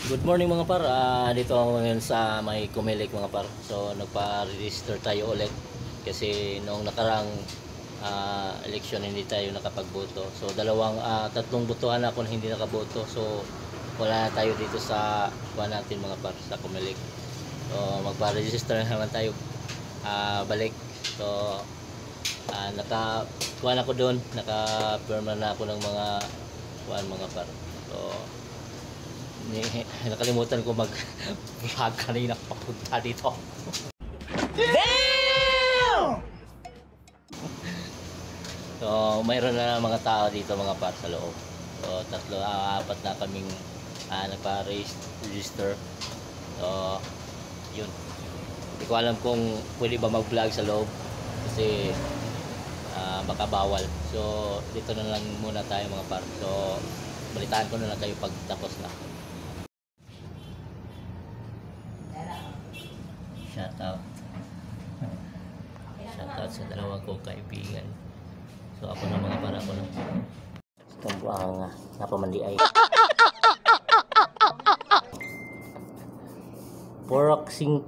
Good morning mga par. Dito ako ngayon sa may Kumilik mga par. So nagpa-register tayo ulit kasi noong nakarang eleksyon hindi tayo nakapagboto. So tatlong botohan ako na hindi nakaboto. So wala na tayo dito sa kuha natin mga par sa Kumilik. So magpa-register na naman tayo balik. So nakakuha na ako doon, naka-firma na ako ng mga par. So nakalimutan ko mag-vlog kanina papunta dito. Damn! So mayroon na mga tao dito mga par sa loob. So apat na kaming nagpa-register. So yun, hindi ko alam kung pwede ba mag-vlog sa loob kasi baka bawal. So dito na lang muna tayo mga par. So balitaan ko na lang kayo pag tapos na. Shoutout sa dalawang kong kaibigan. So ako na mga para ko na itong buang napamandi ay Porok 5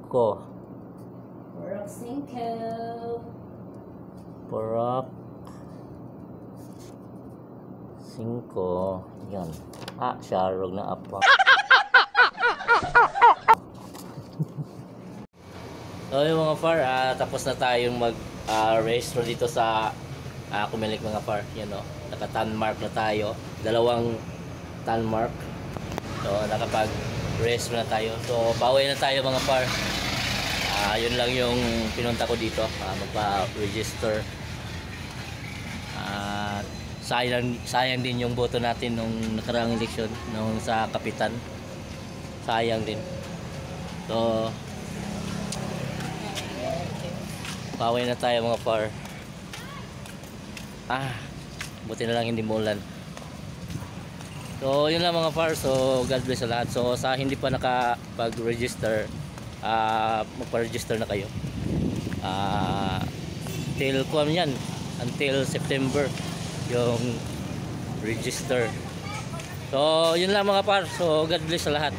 yun. Sharog na apa. So yung mga far, tapos na tayong mag-register dito sa Kumilik mga far. Yan o, naka-tan mark na tayo. 2 tan mark. So nakapag-register na tayo. So bawi na tayo mga far. Yun lang yung pinunta ko dito, magpa-register. Sayang din yung boto natin nung nakaraang eleksyon nung sa kapitan. Sayang din. So bawi na tayo mga par. Buti na lang hindi muulan. So yun lang mga par. So God bless sa lahat. So sa hindi pa nakapag-register, magpa-register na kayo. Until September yung register. So yun lang mga par. So God bless sa lahat.